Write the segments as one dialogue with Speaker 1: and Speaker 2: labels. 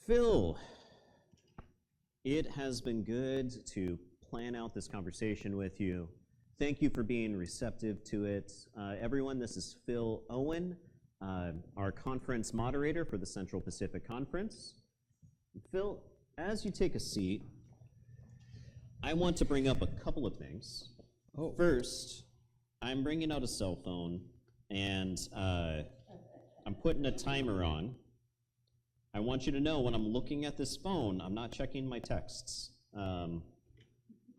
Speaker 1: Phil, it has been good to plan out this conversation with you. Thank you for being receptive to it. Everyone, this is Phil Owen, our conference moderator for the Central Pacific Conference. Phil, as you take a seat, I want to bring up a couple of things. First, I'm bringing out a cell phone, and I'm putting a timer on. I want you to know when I'm looking at this phone, I'm not checking my texts. I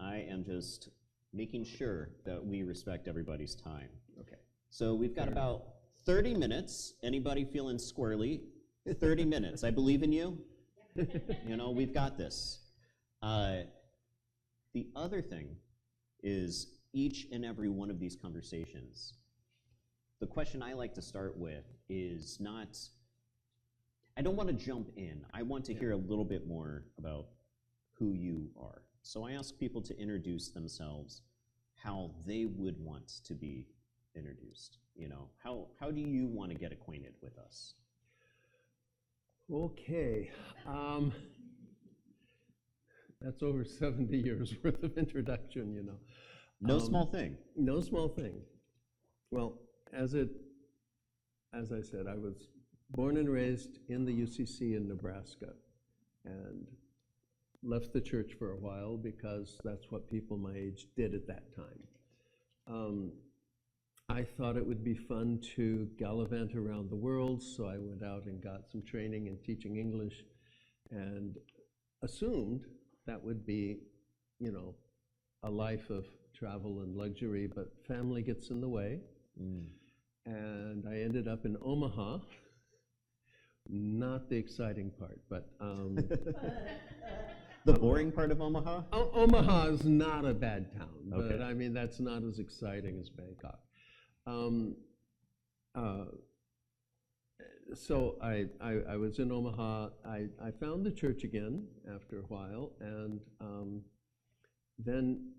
Speaker 1: am just making sure that we respect everybody's time. Okay. So we've got about 30 minutes. Anybody feeling squirrely? 30 minutes. I believe in you. You know, we've got this. The other thing is each and every one of these conversations, the question I like to start with is not, I don't want to jump in. I want to hear a little bit more about who you are. So I ask people to introduce themselves how they would want to be introduced. You know, how do you want to get acquainted with us?
Speaker 2: Okay. That's over 70 years worth of introduction, you know.
Speaker 1: No small thing.
Speaker 2: No small thing. Well, as I said, I was born and raised in the UCC in Nebraska and left the church for a while because that's what people my age did at that time. I thought it would be fun to gallivant around the world, so I went out and got some training in teaching English and assumed that would be, you know, a life of travel and luxury, but family gets in the way. And I ended up in Omaha. Not the exciting part, but
Speaker 1: the boring part of Omaha?
Speaker 2: Omaha is not a bad town,
Speaker 1: Okay.
Speaker 2: but I mean, that's not as exciting as Bangkok. So I was in Omaha. I found the church again after a while, and then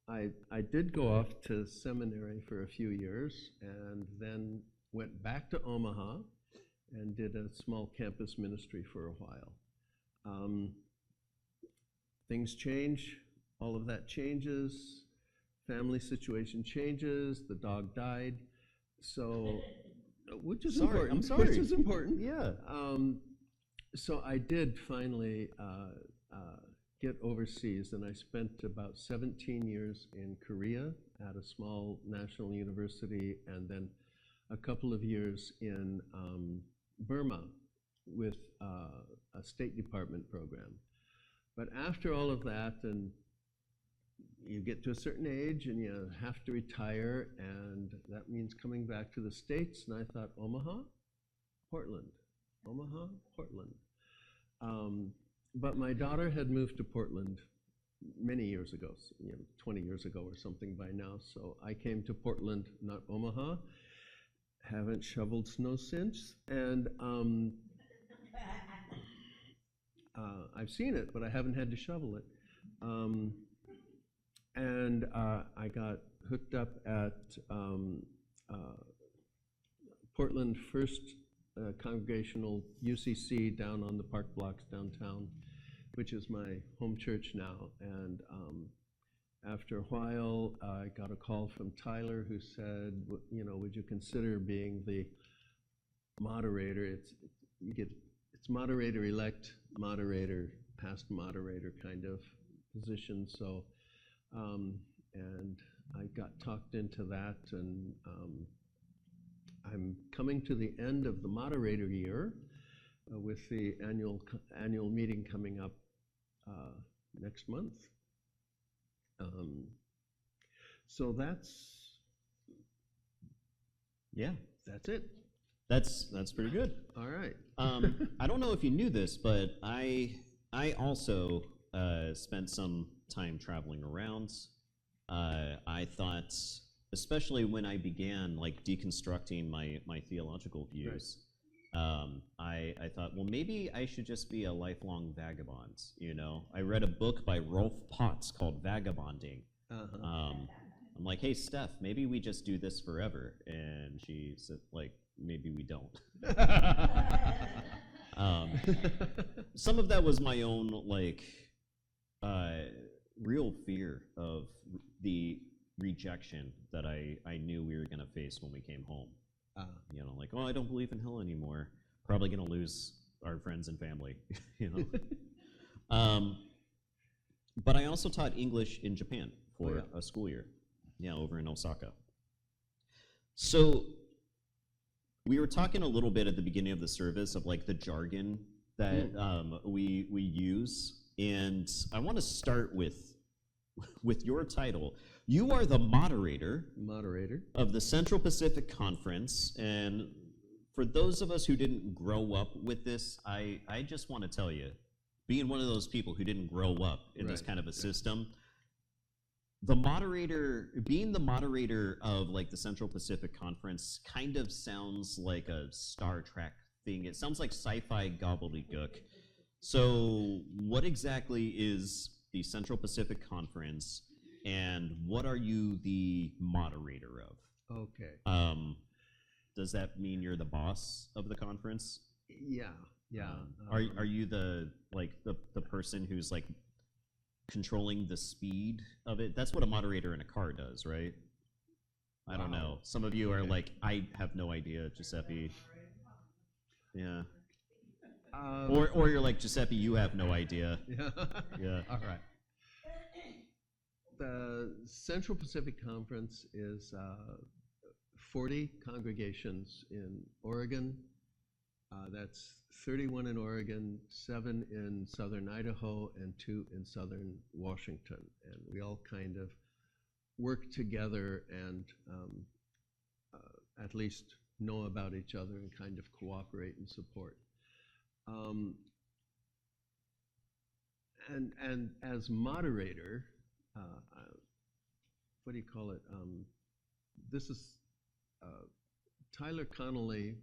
Speaker 2: I did go off to seminary for a few years, and then went back to Omaha and did a small campus ministry for a while. Things change, all of that changes, family situation changes, the dog died, so, which is important.
Speaker 1: I'm sorry.
Speaker 2: Which is important.
Speaker 1: Yeah.
Speaker 2: So I did finally get overseas, and I spent about 17 years in Korea at a small national university, and then a couple of years in Burma with a State Department program. But after all of that, and you get to a certain age and you have to retire, and that means coming back to the States, and I thought, Omaha, Portland, Omaha, Portland. But my daughter had moved to Portland many years ago, 20 years ago or something by now, so I came to Portland, not Omaha. Haven't shoveled snow since, and I've seen it, but I haven't had to shovel it. And I got hooked up at Portland First Congregational UCC down on the park blocks downtown, which is my home church now. And after a while, I got a call from Tyler who said, you know, would you consider being the moderator? It's moderator-elect, moderator, past moderator kind of position. So, and I got talked into that, and I'm coming to the end of the moderator year with the annual meeting coming up next month. So that's it.
Speaker 1: That's pretty good.
Speaker 2: All right.
Speaker 1: I don't know if you knew this, but I also spent some time traveling around. I thought, especially when I began like deconstructing my theological views, I thought, well, maybe I should just be a lifelong vagabond. You know, I read a book by Rolf Potts called Vagabonding. I'm like, hey, Steph, maybe we just do this forever, and she said, like, maybe we don't. Some of that was my own, like, real fear of the rejection that I knew we were going to face when we came home. You know, like, oh, I don't believe in hell anymore. Probably going to lose our friends and family, you know. But I also taught English in Japan for a school year, over in Osaka. So we were talking a little bit at the beginning of the service of like the jargon that we use, and I want to start with your title. You are the moderator of the Central Pacific Conference, and for those of us who didn't grow up with this, I just want to tell you, being one of those people who didn't grow up in this kind of a system, being the moderator of like the Central Pacific Conference kind of sounds like a Star Trek thing. It sounds like sci-fi gobbledygook. So what exactly is the Central Pacific Conference, and what are you the moderator of?
Speaker 2: Okay.
Speaker 1: Does that mean you're the boss of the conference?
Speaker 2: Yeah.
Speaker 1: Are you the person who's like controlling the speed of it? That's what a moderator in a car does, right? I don't know. Some of you are like, I have no idea, Giuseppe. Yeah. Or you're like, Giuseppe, you have no idea. Yeah.
Speaker 2: All right. The Central Pacific Conference is 40 congregations in Oregon. That's 31 in Oregon, 7 in southern Idaho, and 2 in southern Washington. And we all kind of work together and at least know about each other and kind of cooperate and support. And as moderator, what do you call it? This is Tyler Connolly,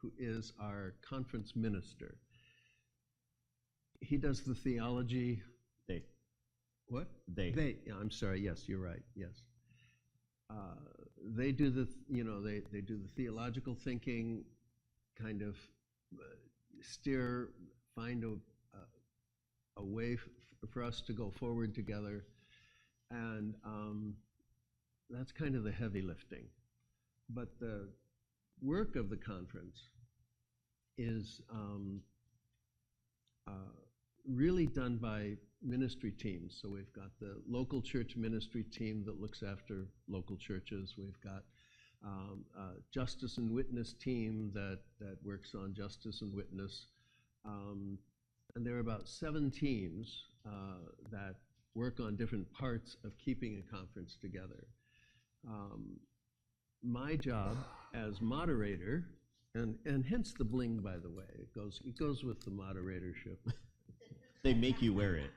Speaker 2: who is our conference minister. He does the theology.
Speaker 1: They.
Speaker 2: What?
Speaker 1: They.
Speaker 2: Yeah, I'm sorry. Yes, you're right. Yes. They do the, they do the theological thinking, kind of find a way for us to go forward together, and that's kind of the heavy lifting. But the work of the conference is really done by ministry teams. So we've got the local church ministry team that looks after local churches. We've got a justice and witness team that works on justice and witness. And there are about 7 teams that work on different parts of keeping a conference together. My job as moderator, and hence the bling, by the way, it goes with the moderatorship.
Speaker 1: They make you wear it.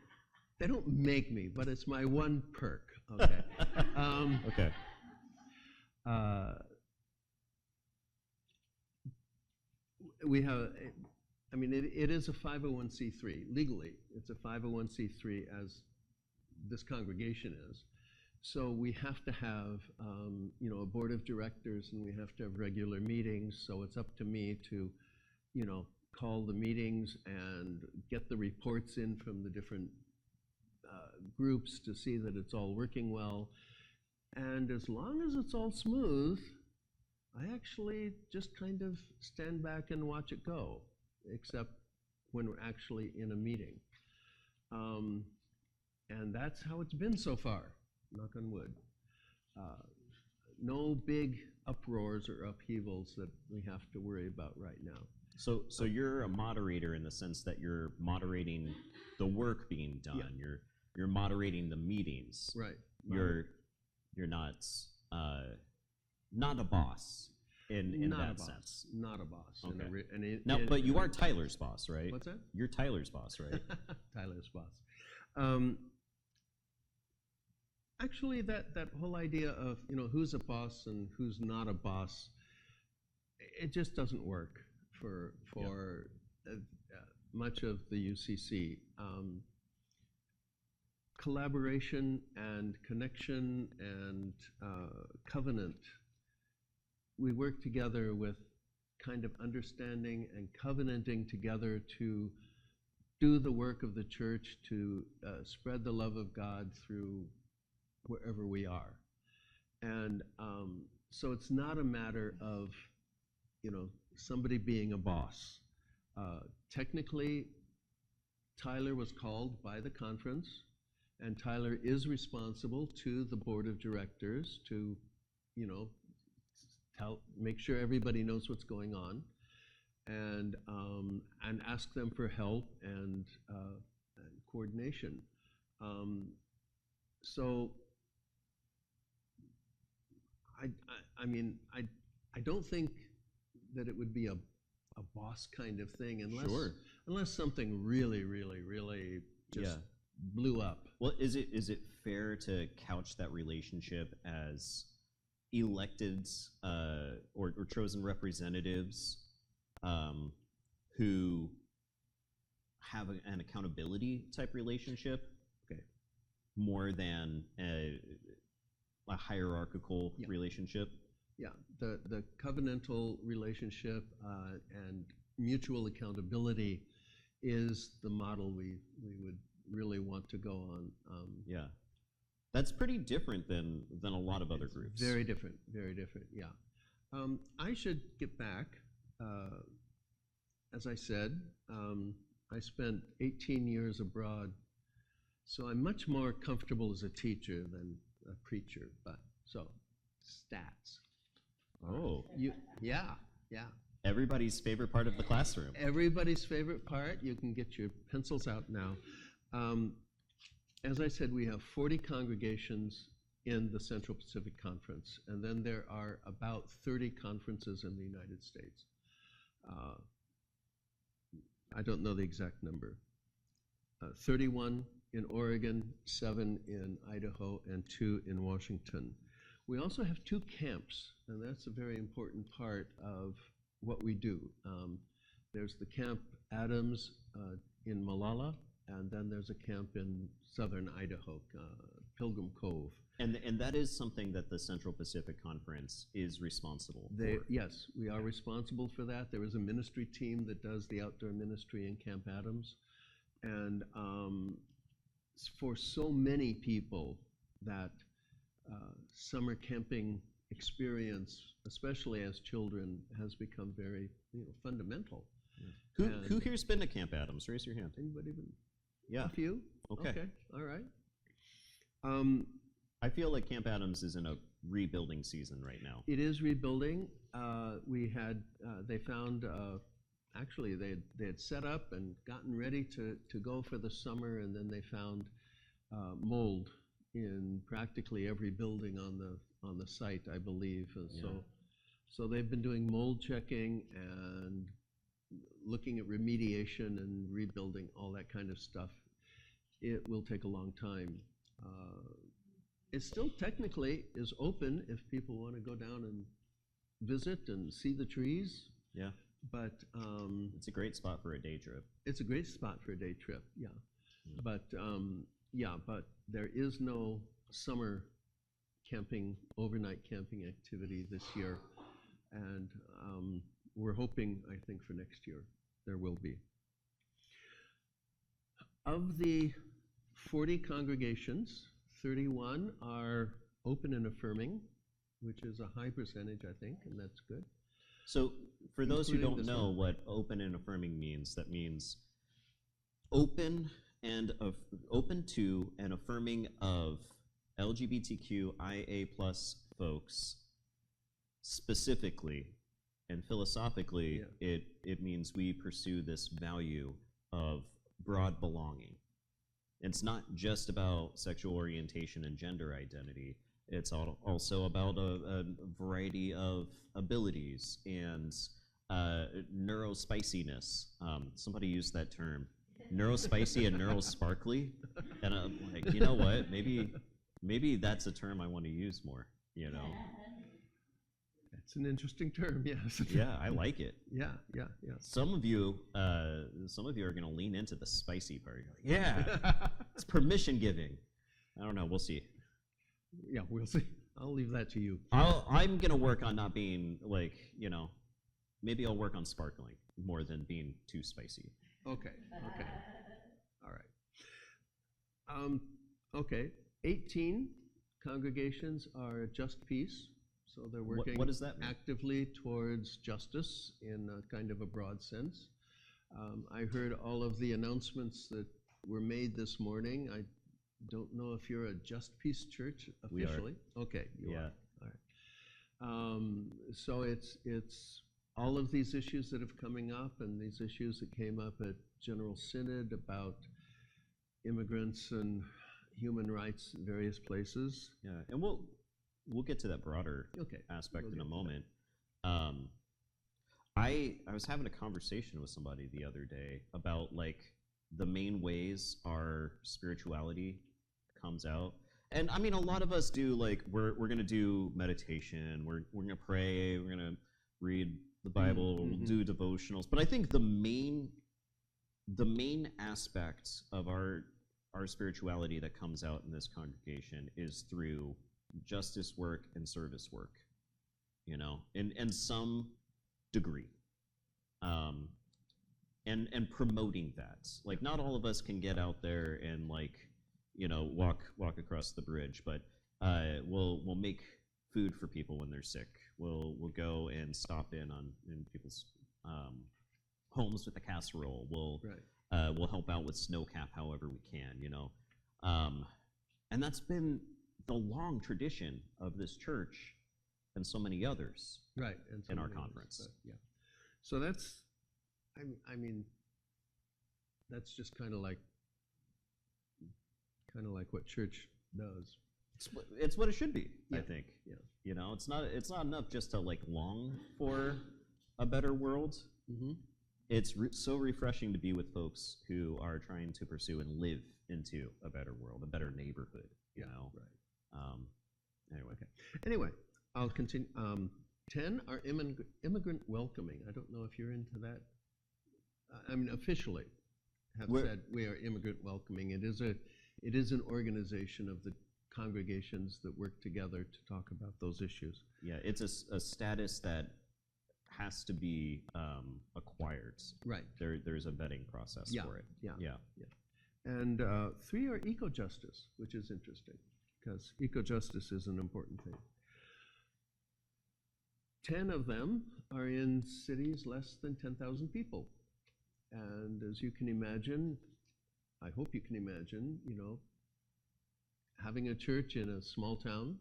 Speaker 2: They don't make me, but it's my one perk. Okay.
Speaker 1: Okay.
Speaker 2: We have, it is a 501c3. Legally, it's a 501c3, as this congregation is. So we have to have, a board of directors, and we have to have regular meetings. So it's up to me to, call the meetings and get the reports in from the different groups to see that it's all working well. And as long as it's all smooth, I actually just kind of stand back and watch it go, except when we're actually in a meeting. And that's how it's been so far, knock on wood. No big uproars or upheavals that we have to worry about right now.
Speaker 1: So you're a moderator in the sense that you're moderating the work being done. Yeah. You're moderating the meetings.
Speaker 2: Right.
Speaker 1: You're not a boss in that sense.
Speaker 2: Not a boss.
Speaker 1: Okay. But you are Tyler's boss, right?
Speaker 2: What's that?
Speaker 1: You're Tyler's boss, right?
Speaker 2: Tyler's boss. Actually, that whole idea of who's a boss and who's not a boss, it just doesn't work for much of the UCC. Collaboration and connection and covenant. We work together with kind of understanding and covenanting together to do the work of the church, to spread the love of God through wherever we are. And so it's not a matter of, somebody being a boss. Technically, Tyler was called by the conference, and Tyler is responsible to the board of directors to, make sure everybody knows what's going on, and ask them for help and coordination. So I don't think that it would be a boss kind of thing unless something really, really, really just blew up.
Speaker 1: Well, is it fair to couch that relationship as elected or chosen representatives who have an accountability type relationship, more than a hierarchical relationship?
Speaker 2: Yeah, the covenantal relationship and mutual accountability is the model we would really want to go on.
Speaker 1: Yeah, that's pretty different than a lot of other groups.
Speaker 2: Very different, yeah. I should get back. As I said, I spent 18 years abroad, so I'm much more comfortable as a teacher than a preacher, so stats.
Speaker 1: Oh.
Speaker 2: Yeah.
Speaker 1: Everybody's favorite part of the classroom.
Speaker 2: Everybody's favorite part. You can get your pencils out now. As I said, we have 40 congregations in the Central Pacific Conference, and then there are about 30 conferences in the United States. I don't know the exact number. 31 in Oregon, 7 in Idaho, and 2 in Washington. We also have 2 camps, and that's a very important part of what we do. There's the Camp Adams in Malala, and then there's a camp in southern Idaho, Pilgrim Cove.
Speaker 1: And that is something that the Central Pacific Conference is responsible for.
Speaker 2: Yes, we are responsible for that. There is a ministry team that does the outdoor ministry in Camp Adams. And for so many people, that summer camping experience, especially as children, has become very fundamental.
Speaker 1: Yeah. Who here's been to Camp Adams? Raise your hand.
Speaker 2: Anybody been?
Speaker 1: Yeah.
Speaker 2: A few?
Speaker 1: Okay.
Speaker 2: All right.
Speaker 1: I feel like Camp Adams is in a rebuilding season right now.
Speaker 2: It is rebuilding. They found, actually they had set up and gotten ready to go for the summer, and then they found mold in practically every building on the site, I believe. And so they've been doing mold checking and looking at remediation and rebuilding, all that kind of stuff. It will take a long time. It still technically is open if people want to go down and visit and see the trees.
Speaker 1: Yeah.
Speaker 2: But
Speaker 1: it's a great spot for a day trip.
Speaker 2: It's a great spot for a day trip, yeah. But but there is no summer camping, overnight camping activity this year, and we're hoping, I think, for next year there will be. Of the 40 congregations, 31 are open and affirming, which is a high percentage, I think, and that's good.
Speaker 1: So for those who don't know what open and affirming means, that means open to and affirming of LGBTQIA+ folks specifically and philosophically. Yeah. It means we pursue this value of broad belonging. It's not just about sexual orientation and gender identity. It's also about a variety of abilities and neurospiciness. Somebody used that term, neurospicy and neurosparkly, and I'm like, you know what? Maybe that's a term I want to use more.
Speaker 2: It's an interesting term, yes.
Speaker 1: Yeah, I like it.
Speaker 2: Yeah.
Speaker 1: Some of you are going to lean into the spicy part. You're like, yeah, it's permission giving. I don't know. We'll see.
Speaker 2: Yeah, we'll see. I'll leave that to you.
Speaker 1: I'm going to work on not being maybe I'll work on sparkling more than being too spicy.
Speaker 2: Okay, okay. All right. Okay, 18 congregations are just peace, so they're working
Speaker 1: What does that mean?
Speaker 2: actively towards justice in a kind of a broad sense. I heard all of the announcements that were made this morning. I don't know if you're a Just Peace church
Speaker 1: We are.
Speaker 2: officially. Okay, you
Speaker 1: Yeah.
Speaker 2: are. All right. So it's all of these issues that have coming up, and these issues that came up at General Synod about immigrants and human rights in various places.
Speaker 1: Yeah, and we'll get to that broader aspect in a moment. I was having a conversation with somebody the other day about like the main ways our spirituality comes out. And I mean, a lot of us do like we're gonna do meditation, we're gonna pray, we're gonna read the Bible, we'll do devotionals. But I think the main aspect of our spirituality that comes out in this congregation is through justice work and service work, you know, in some degree, and promoting that. Like, not all of us can get out there and like, you know, walk across the bridge, but we'll make food for people when they're sick. We'll go and stop in people's homes with a casserole. We'll help out with snow cap however we can, you know. And that's been the long tradition of this church and so many others in our conference.
Speaker 2: Yeah. So that's, I mean, that's just kind of like what church does.
Speaker 1: It's what it should be,
Speaker 2: Yeah.
Speaker 1: I think.
Speaker 2: Yeah.
Speaker 1: You know, it's not enough just to like long for a better world.
Speaker 2: Mm-hmm.
Speaker 1: It's so refreshing to be with folks who are trying to pursue and live into a better world, a better neighborhood, you know?
Speaker 2: Right. Anyway, I'll continue. 10 are immigrant welcoming. I don't know if you're into that. I mean, officially have said we are immigrant welcoming. It is an organization of the congregations that work together to talk about those issues.
Speaker 1: Yeah, it's a status that has to be acquired.
Speaker 2: Right.
Speaker 1: There's a vetting process for it.
Speaker 2: Yeah. And 3 are eco-justice, which is interesting because eco-justice is an important thing. 10 of them are in cities less than 10,000 people. And as you can imagine, I hope you can imagine, you know, having a church in a small town,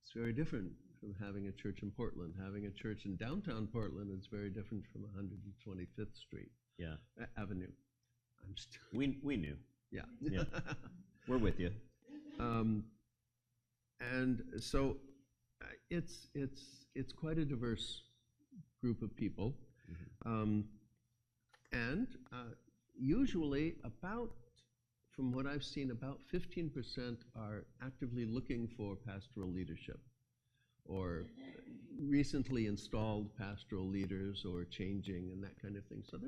Speaker 2: it's very different from having a church in Portland. Having a church in downtown Portland is very different from 125th Street Avenue.
Speaker 1: We knew.
Speaker 2: Yeah.
Speaker 1: Yeah. We're with you.
Speaker 2: And so it's quite a diverse group of people. And usually from what I've seen, about 15% are actively looking for pastoral leadership or recently installed pastoral leaders or changing and that kind of thing. So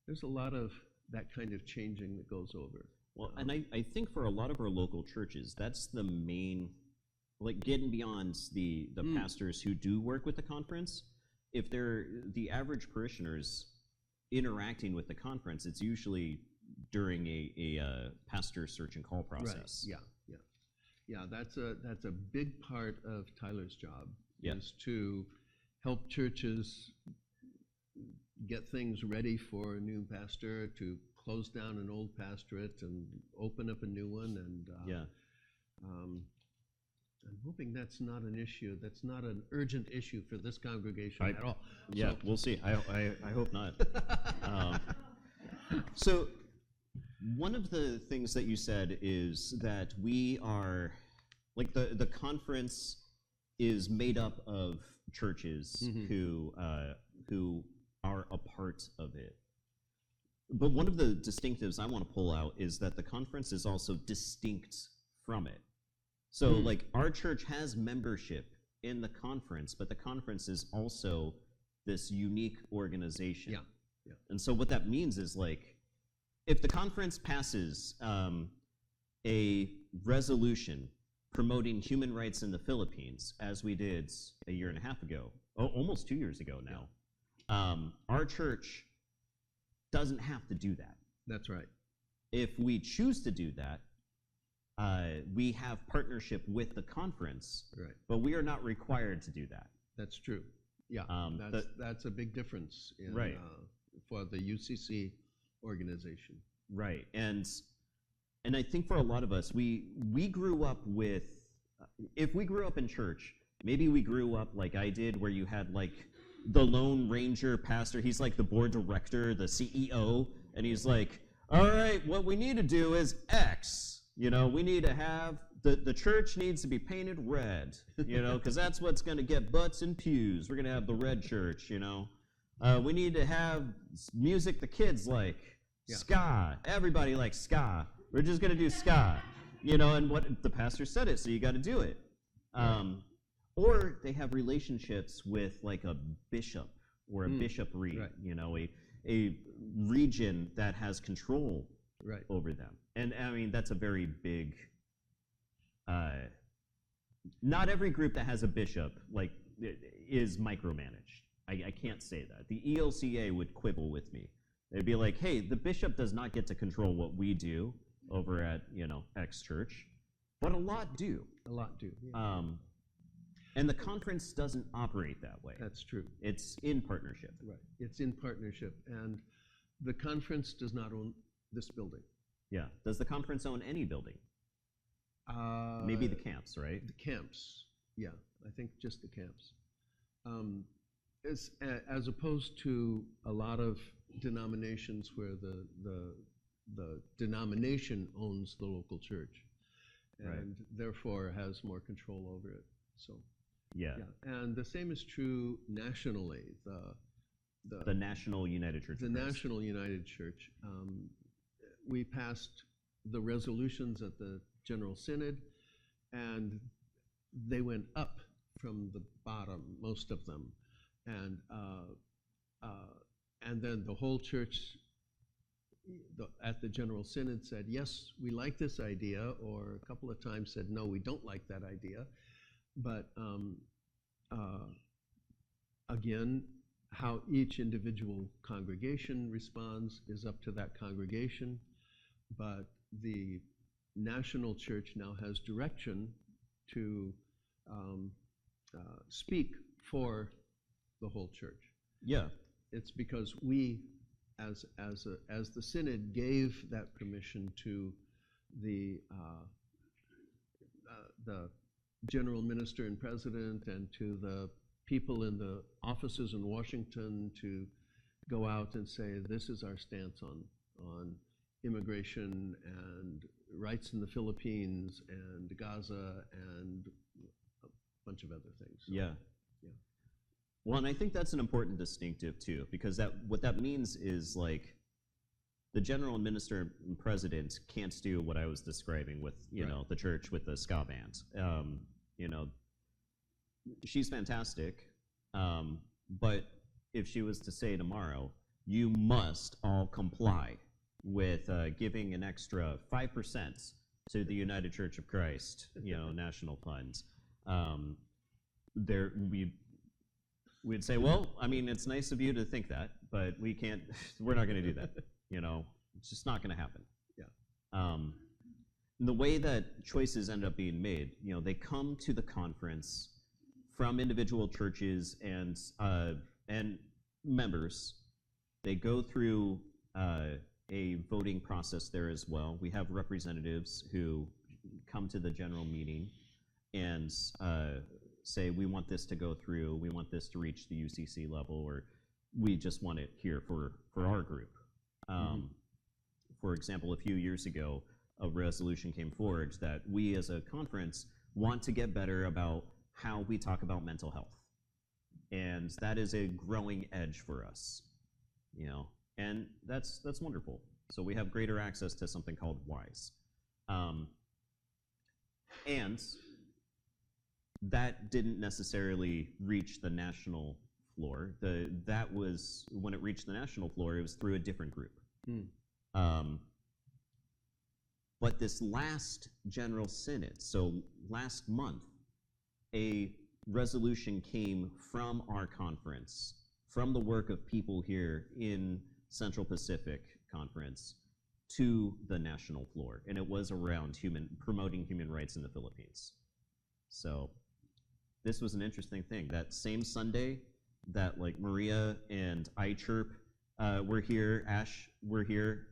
Speaker 2: there's a lot of that kind of changing that goes over.
Speaker 1: Well, and I think for a lot of our local churches, that's the main, like getting beyond the pastors who do work with the conference. If they're the average parishioners interacting with the conference, it's usually during a pastor search and call process.
Speaker 2: Right. Yeah. That's a big part of Tyler's job is to help churches get things ready for a new pastor, to close down an old pastorate and open up a new one. And I'm hoping that's not an issue. That's not an urgent issue for this congregation at all.
Speaker 1: Yeah, we'll see. I hope not. So one of the things that you said is that we are, like the conference is made up of churches who are a part of it. But one of the distinctives I want to pull out is that the conference is also distinct from it. So like our church has membership in the conference, but the conference is also this unique organization.
Speaker 2: Yeah.
Speaker 1: And so what that means is like, if the conference passes a resolution promoting human rights in the Philippines, as we did a year and a half ago, almost 2 years ago now, Our church doesn't have to do that.
Speaker 2: That's right.
Speaker 1: If we choose to do that, we have partnership with the conference,
Speaker 2: Right.
Speaker 1: but we are not required to do that.
Speaker 2: That's true. Yeah, that's a big difference in,
Speaker 1: Right.
Speaker 2: For the UCC organization.
Speaker 1: Right, and I think for a lot of us, we grew up with, if we grew up in church, maybe we grew up like I did, where you had like the Lone Ranger pastor. He's like the board director, the CEO, and he's like, all right, what we need to do is X. We need to have, the church needs to be painted red, because that's what's going to get butts and pews. We're going to have the red church, We need to have music the kids like, ska. Everybody likes ska. We're just going to do ska, and what the pastor said it, so you got to do it. Or they have relationships with like a bishop or a bishopric,
Speaker 2: right.
Speaker 1: A region that has control
Speaker 2: right.
Speaker 1: over them. And I mean, that's a very big, not every group that has a bishop is micromanaged. I can't say that. The ELCA would quibble with me. They'd be like, hey, the bishop does not get to control what we do over at, X church, but a lot do.
Speaker 2: A lot do. Yeah.
Speaker 1: And the conference doesn't operate that way.
Speaker 2: That's true.
Speaker 1: It's in partnership.
Speaker 2: Right. It's in partnership. And the conference does not own this building.
Speaker 1: Yeah. Does the conference own any building? Maybe the camps, right?
Speaker 2: The camps. Yeah. I think just the camps. As opposed to a lot of denominations where the denomination owns the local church and
Speaker 1: right.
Speaker 2: therefore has more control over it. So.
Speaker 1: Yeah.
Speaker 2: And the same is true nationally.
Speaker 1: The National United Church.
Speaker 2: The National United Church. We passed the resolutions at the General Synod, and they went up from the bottom, most of them, and then the whole church at the General Synod said, yes, we like this idea, or a couple of times said, no, we don't like that idea. But again, how each individual congregation responds is up to that congregation. But the national church now has direction to speak for the whole church.
Speaker 1: Yeah.
Speaker 2: It's because we, as the synod, gave that permission to the general minister and president and to the people in the offices in Washington to go out and say, this is our stance on immigration and rights in the Philippines and Gaza and a bunch of other things. So,
Speaker 1: yeah. Well, and I think that's an important distinctive too, because what that means is like the general minister and president can't do what I was describing with
Speaker 2: right.
Speaker 1: the church with the ska band. She's fantastic, but if she was to say tomorrow, you must all comply with giving an extra 5% to the United Church of Christ, national funds, we'd say, well, I mean, it's nice of you to think that, but we're not going to do that. It's just not going to happen.
Speaker 2: Yeah.
Speaker 1: The way that choices end up being made, they come to the conference from individual churches and members. They go through a voting process there as well. We have representatives who come to the general meeting and say, we want this to go through, we want this to reach the UCC level, or we just want it here for our group. For example, a few years ago, a resolution came forward that we as a conference want to get better about how we talk about mental health. And that is a growing edge for us, and that's wonderful. So we have greater access to something called WISE. And that didn't necessarily reach the national floor. That was, when it reached the national floor, it was through a different group. But this last General Synod, so last month, a resolution came from our conference from the work of people here in Central Pacific Conference to the national floor, and it was around promoting human rights in the Philippines. So this was an interesting thing. That same Sunday that like Maria and iChirp were here, Ash were here,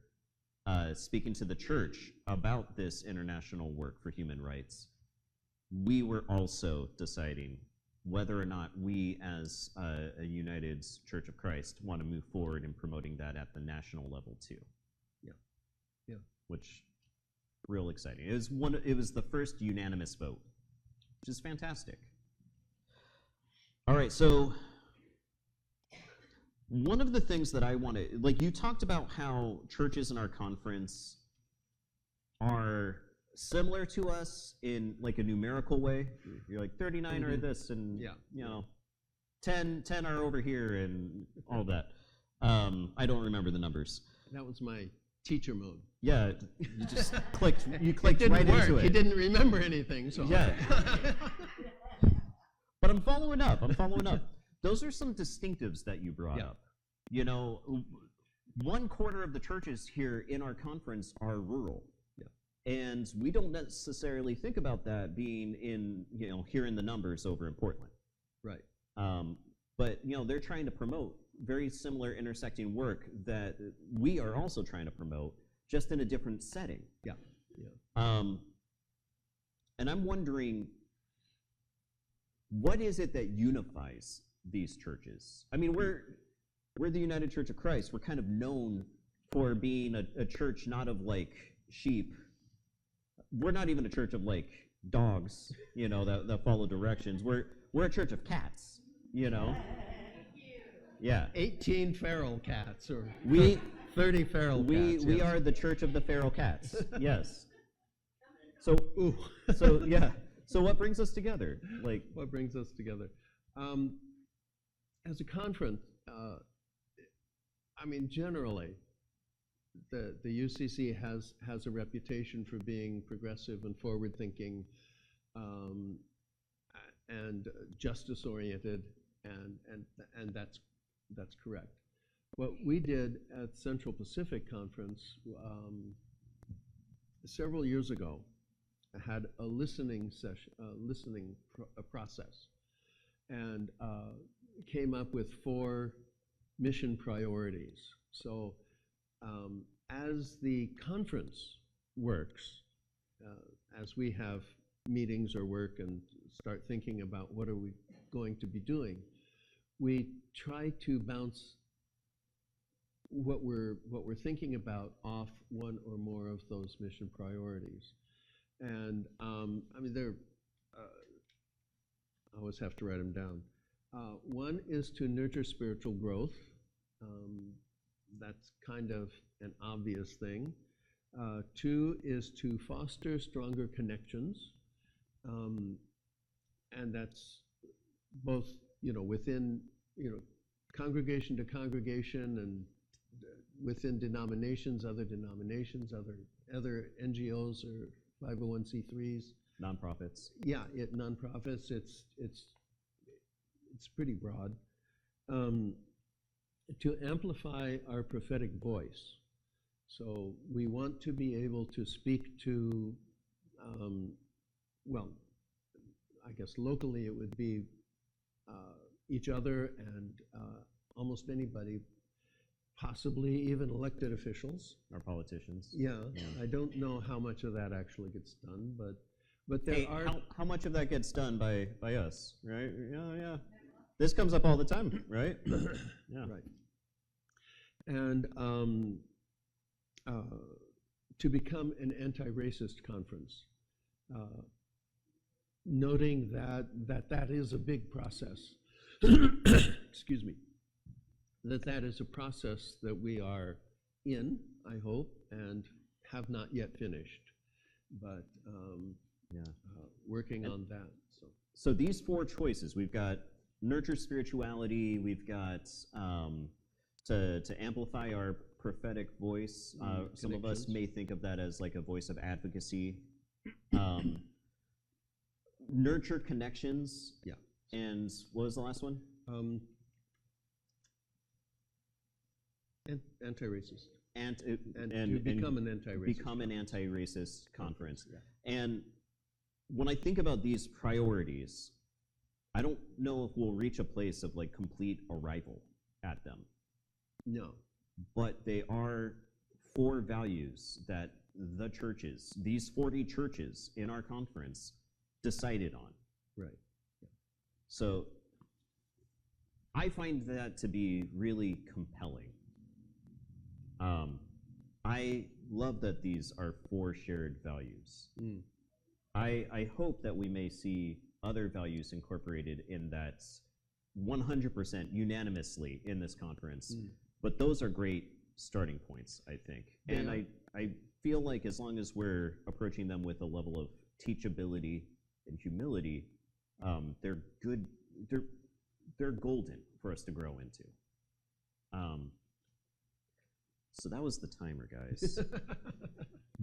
Speaker 1: speaking to the church about this international work for human rights, we were also deciding whether or not we as a United Church of Christ want to move forward in promoting that at the national level too.
Speaker 2: Yeah.
Speaker 1: Which, real exciting. It was the first unanimous vote, which is fantastic. All right, so one of the things that I want to, like you talked about how churches in our conference are similar to us in like a numerical way. You're like 39 are this, and 10 are over here, and all that. I don't remember the numbers.
Speaker 2: That was my teacher mode.
Speaker 1: Yeah, you just clicked right into it.
Speaker 2: He didn't remember anything, so.
Speaker 1: Yeah. But I'm following up. Those are some distinctives that you brought up. You know, 1/4 of the churches here in our conference are rural. And we don't necessarily think about that being in, here in the numbers over in Portland.
Speaker 2: Right.
Speaker 1: But, they're trying to promote very similar intersecting work that we are also trying to promote, just in a different setting.
Speaker 2: Yeah.
Speaker 1: And I'm wondering, what is it that unifies these churches? I mean, we're the United Church of Christ. We're kind of known for being a church not of like sheep. We're not even a church of like dogs, that follow directions. We're a church of cats, Yeah.
Speaker 2: 18 feral cats, or 30 feral cats.
Speaker 1: We are the church of the feral cats. Yes. So what brings us together? Like,
Speaker 2: what brings us together? As a conference, generally, the UCC has a reputation for being progressive and forward-thinking, and justice-oriented, and that's correct. What we did at Central Pacific Conference several years ago had a listening session, process, and came up with 4 mission priorities. So as the conference works, as we have meetings or work and start thinking about what are we going to be doing, we try to bounce what we're thinking about off one or more of those mission priorities. And I always have to write them down. One is to nurture spiritual growth. That's kind of an obvious thing. 2 is to foster stronger connections, and that's both within congregation to congregation, and within denominations, other NGOs or 501c3s,
Speaker 1: nonprofits.
Speaker 2: Yeah, nonprofits. It's pretty broad. To amplify our prophetic voice. So we want to be able to speak to, I guess locally it would be each other and almost anybody, possibly even elected officials.
Speaker 1: Our politicians.
Speaker 2: Yeah. I don't know how much of that actually gets done, but there are...
Speaker 1: How much of that gets done by us, right? Yeah. This comes up all the time, right? Yeah.
Speaker 2: Right. And to become an anti-racist conference, noting that is a big process. Excuse me. That is a process that we are in, I hope, and have not yet finished, but working on that.
Speaker 1: So these 4 choices, we've got nurture spirituality, we've got to amplify our prophetic voice. Some of us may think of that as like a voice of advocacy. Nurture connections.
Speaker 2: Yeah.
Speaker 1: And what was the last one?
Speaker 2: Anti-racist.
Speaker 1: And
Speaker 2: to become an anti-racist.
Speaker 1: Become an anti-racist conference.
Speaker 2: Yeah.
Speaker 1: And when I think about these priorities, I don't know if we'll reach a place of like complete arrival at them.
Speaker 2: No.
Speaker 1: But they are 4 values that the churches, these 40 churches in our conference, decided on.
Speaker 2: Right. Yeah.
Speaker 1: So I find that to be really compelling. I love that these are 4 shared values.
Speaker 2: Mm.
Speaker 1: I hope that we may see other values incorporated in that 100% unanimously in this conference.
Speaker 2: Mm.
Speaker 1: But those are great starting points, I think.
Speaker 2: They
Speaker 1: and
Speaker 2: are.
Speaker 1: I feel like as long as we're approaching them with a level of teachability and humility, they're good. They're golden for us to grow into. So that was the timer, guys.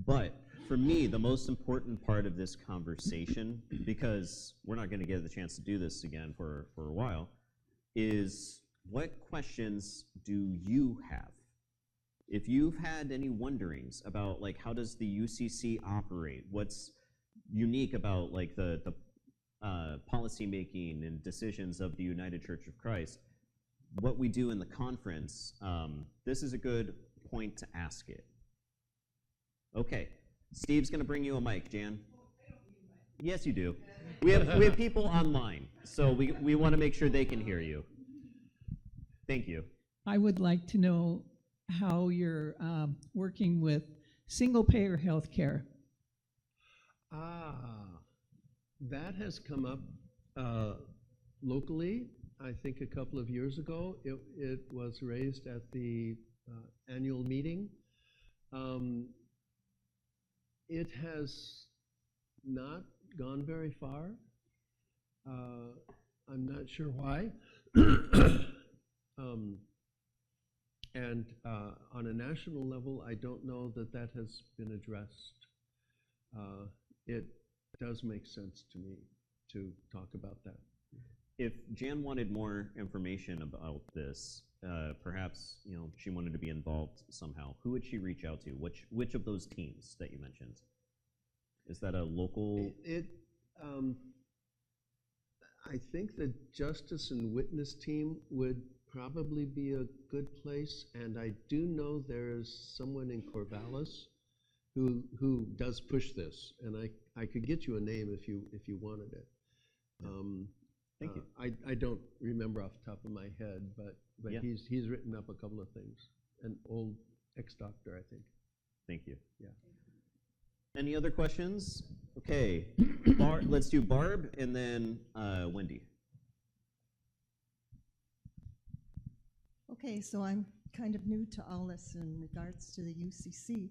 Speaker 1: But for me, the most important part of this conversation, because we're not going to get the chance to do this again for a while, is what questions do you have? If you've had any wonderings about like how does the UCC operate, what's unique about like the policy making and decisions of the United Church of Christ, what we do in the conference, this is a good point to ask it. Okay, Steve's going to bring you a mic, Jan. Yes, you do. We have people online, so we want to make sure they can hear you. Thank you.
Speaker 3: I would like to know how you're working with single-payer health care.
Speaker 2: That has come up locally. I think a couple of years ago, it was raised at the annual meeting. It has not gone very far. I'm not sure why. And on a national level, I don't know that that has been addressed. It does make sense to me to talk about that.
Speaker 1: If Jan wanted more information about this, perhaps she wanted to be involved somehow, who would she reach out to? Which of those teams that you mentioned? Is that a local?
Speaker 2: I think the Justice and Witness team would probably be a good place, and I do know there is someone in Corvallis who does push this, and I could get you a name if you wanted it.
Speaker 1: Thank you.
Speaker 2: I don't remember off the top of my head, but
Speaker 1: Yeah.
Speaker 2: he's written up a couple of things. An old ex-doctor, I think.
Speaker 1: Thank you.
Speaker 2: Yeah.
Speaker 1: Any other questions? Okay, let's do Barb and then Wendy.
Speaker 4: Okay, so I'm kind of new to all this in regards to the UCC,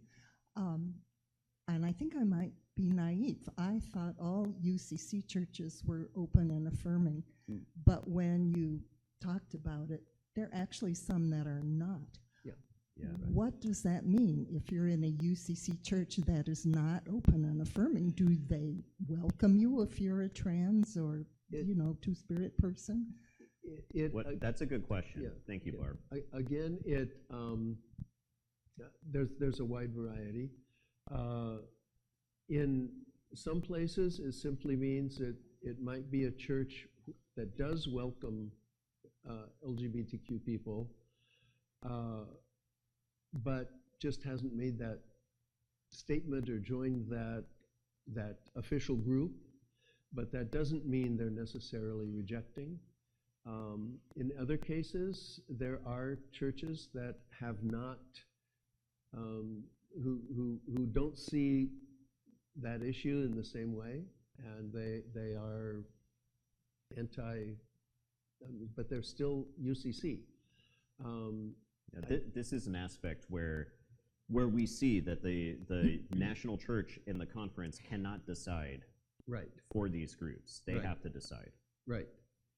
Speaker 4: and I think I might be naive. I thought all UCC churches were open and affirming, but when you talked about it, there are actually some that are not.
Speaker 1: Yeah, right.
Speaker 4: What does that mean? If you're in a UCC church that is not open and affirming, do they welcome you if you're a trans or two-spirit person?
Speaker 1: That's a good question.
Speaker 2: Yeah,
Speaker 1: Thank you,
Speaker 2: yeah.
Speaker 1: Barb.
Speaker 2: Again, there's a wide variety. In some places, it simply means that it might be a church that does welcome LGBTQ people, but just hasn't made that statement or joined that official group. But that doesn't mean they're necessarily rejecting. In other cases, there are churches that have not, who don't see that issue in the same way, and they are but they're still UCC.
Speaker 1: This is an aspect where we see that the national church in the conference cannot decide
Speaker 2: Right.
Speaker 1: for these groups. They
Speaker 2: Right.
Speaker 1: have to decide.
Speaker 2: Right.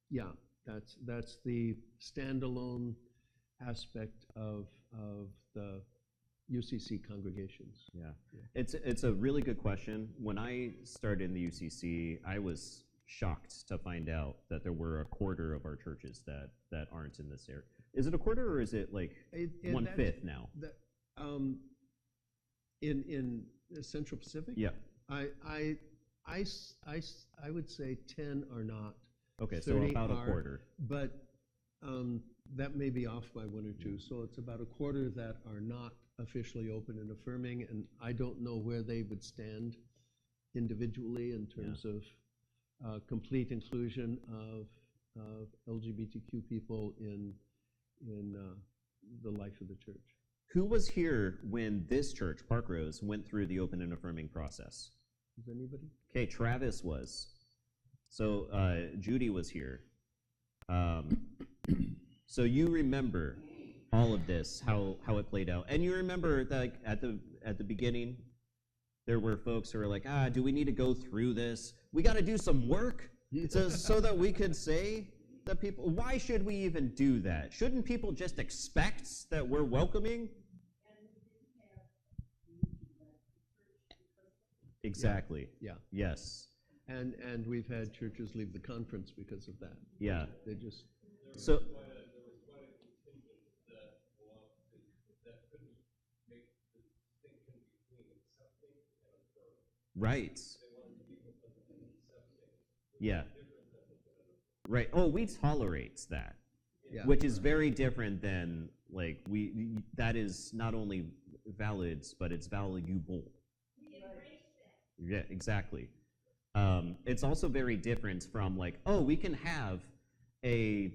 Speaker 2: Yeah, that's the standalone aspect of the UCC congregations.
Speaker 1: Yeah. It's a really good question. When I started in the UCC, I was shocked to find out that there were a quarter of our churches that aren't in this area. Is it a quarter or is it like
Speaker 2: And
Speaker 1: 1/5 now?
Speaker 2: In the Central Pacific?
Speaker 1: Yeah.
Speaker 2: I would say 10 are not.
Speaker 1: Okay, so
Speaker 2: 30
Speaker 1: about a
Speaker 2: are,
Speaker 1: quarter.
Speaker 2: But that may be off by 1 or 2. So it's about a quarter that are not officially open and affirming, and I don't know where they would stand individually in terms of complete inclusion of LGBTQ people in the life of the church.
Speaker 1: Who was here when this church, Park Rose, went through the open and affirming process?
Speaker 2: Is anybody?
Speaker 1: Okay, Travis was. So Judy was here. So you remember all of this, how it played out, and you remember that at the beginning, there were folks who were like, do we need to go through this? We got to do some work so that we could say that people. Why should we even do that? Shouldn't people just expect that we're welcoming? Exactly.
Speaker 2: Yeah.
Speaker 1: Yes.
Speaker 2: And we've had churches leave the conference because of that.
Speaker 1: Yeah.
Speaker 2: They just.
Speaker 1: So. Right. Yeah. Right. Oh, we tolerate that,
Speaker 2: Yeah.
Speaker 1: which is very different than like that is not only valid, but it's valuable. Yeah, exactly. It's also very different from like, oh, we can have a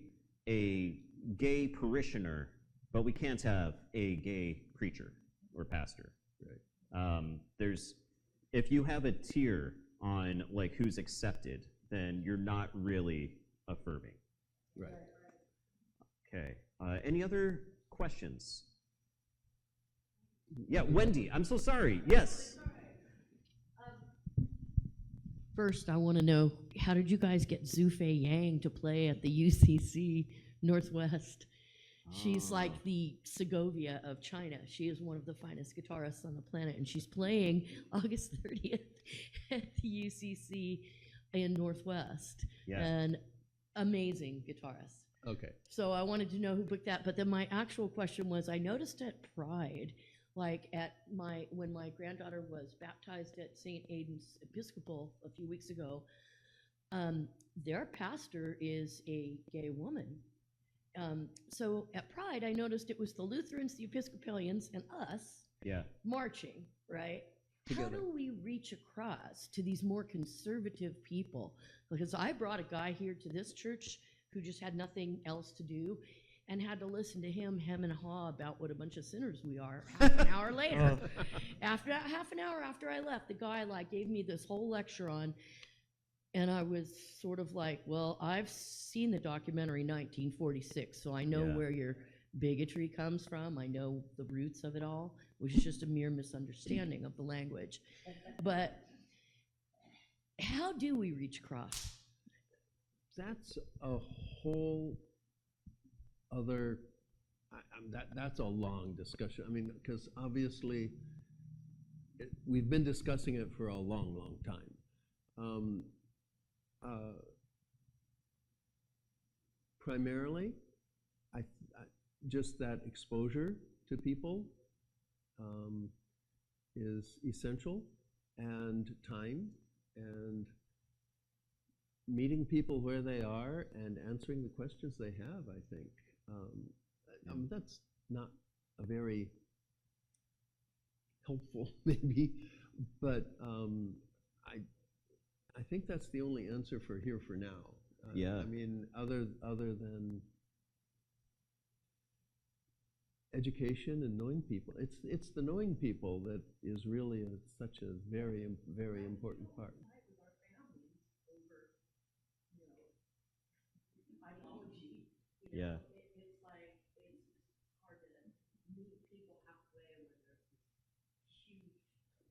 Speaker 1: gay parishioner, but we can't have a gay preacher or pastor.
Speaker 2: Right.
Speaker 1: If you have a tier on like who's accepted, then you're not really affirming.
Speaker 2: Right.
Speaker 1: Okay. Any other questions? Yeah, Wendy. I'm so sorry. Yes.
Speaker 5: First, I want to know, how did you guys get Zhu Fei Yang to play at the UCC Northwest? She's like the Segovia of China. She is one of the finest guitarists on the planet, and she's playing August 30th at the UCC in Northwest.
Speaker 1: Yeah.
Speaker 5: An amazing guitarist.
Speaker 2: Okay.
Speaker 5: So I wanted to know who booked that, but then my actual question was, I noticed at Pride, like when my granddaughter was baptized at St. Aidan's Episcopal a few weeks ago, their pastor is a gay woman. So at Pride, I noticed it was the Lutherans, the Episcopalians, and us marching, right? How do we reach across to these more conservative people? Because I brought a guy here to this church who just had nothing else to do and had to listen to him hem and haw about what a bunch of sinners we are half an hour later. After half an hour after I left, the guy gave me this whole lecture on, and I was sort of like, well, I've seen the documentary 1946, so I know where your bigotry comes from. I know the roots of it all, which is just a mere misunderstanding of the language. But how do we reach across?
Speaker 2: That's a whole other, that's a long discussion. I mean, because obviously we've been discussing it for a long, long time. Primarily, just that exposure to people is essential, and time, and meeting people where they are and answering the questions they have, I think. That's not a very helpful, maybe, but I think that's the only answer for here for now. I mean, other than education and knowing people, it's the knowing people that is really such a very, very important part.
Speaker 1: Yeah.
Speaker 5: It's like, it's hard to meet people halfway when there's this huge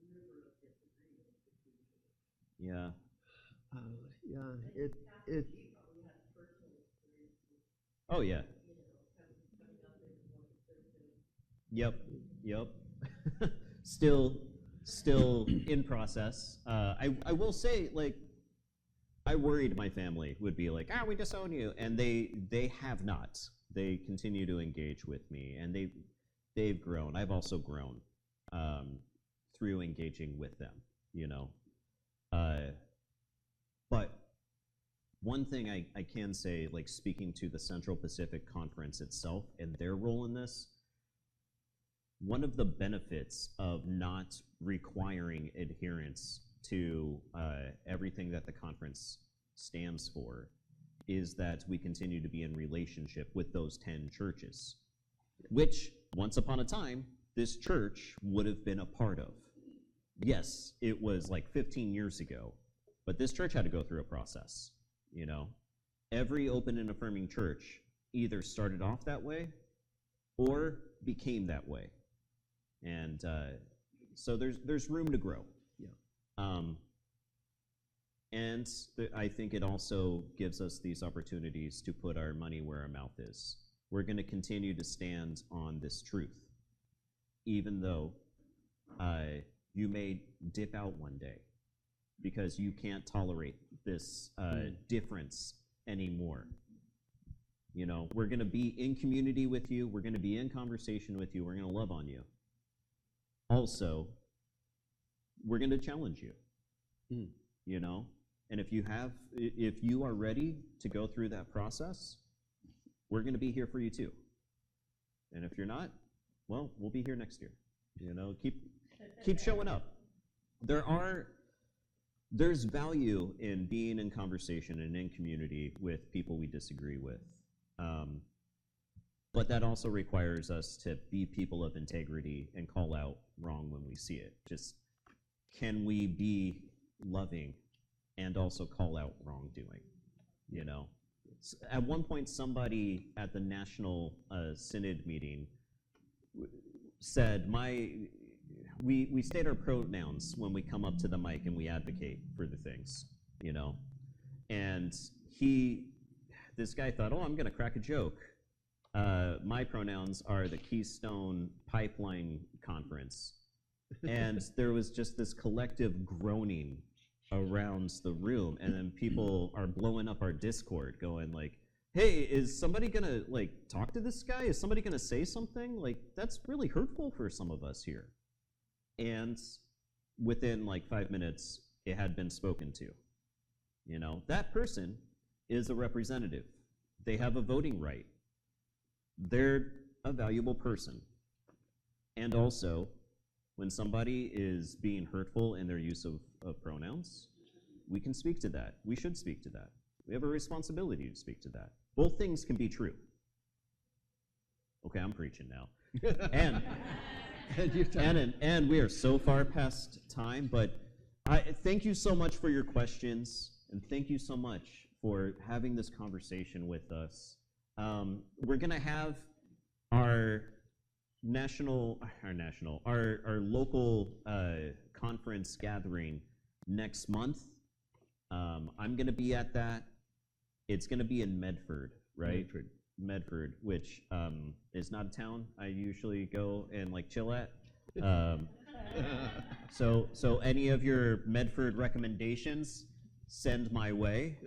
Speaker 5: river of disagreement between people.
Speaker 1: Yeah. Oh yeah. Yep. Still in process. I will say, like, I worried my family would be like, we disown you, and they have not. they continue to engage with me, and they've grown. I've also grown through engaging with them, you know. But one thing I can say, like speaking to the Central Pacific Conference itself and their role in this, one of the benefits of not requiring adherence to everything that the conference stands for is that we continue to be in relationship with those 10 churches, which once upon a time, this church would have been a part of. Yes, it was like 15 years ago, but this church had to go through a process, you know. Every open and affirming church either started off that way or became that way. And so there's room to grow. Yeah. And I think it also gives us these opportunities to put our money where our mouth is. We're going to continue to stand on this truth, even though you may dip out one day because you can't tolerate this difference anymore. You know, we're going to be in community with you. We're going to be in conversation with you. We're going to love on you. Also, we're going to challenge you, you know? And if you are ready to go through that process, we're going to be here for you too. And if you're not, well, we'll be here next year. You know, keep showing up. There's value in being in conversation and in community with people we disagree with. But that also requires us to be people of integrity and call out wrong when we see it. Just, can we be loving and also call out wrongdoing, you know? At one point, somebody at the National Synod meeting said, we state our pronouns when we come up to the mic and we advocate for the things, you know? And this guy thought, oh, I'm going to crack a joke. My pronouns are the Keystone Pipeline Conference. And there was just this collective groaning around the room, and then people are blowing up our Discord going like, hey, is somebody gonna like talk to this guy? Is somebody gonna say something? Like, that's really hurtful for some of us here. And within like 5 minutes, it had been spoken to. You know, that person is a representative. They have a voting right. They're a valuable person. And also, when somebody is being hurtful in their use of pronouns, we can speak to that. We should speak to that. We have a responsibility to speak to that. Both things can be true. Okay, I'm preaching now. And we are so far past time, but I thank you so much for your questions, and thank you so much for having this conversation with us. We're going to have our local conference gathering next month. I'm going to be at that. It's going to be in Medford, right? Medford, which is not a town I usually go and like chill at. So any of your Medford recommendations, send my way.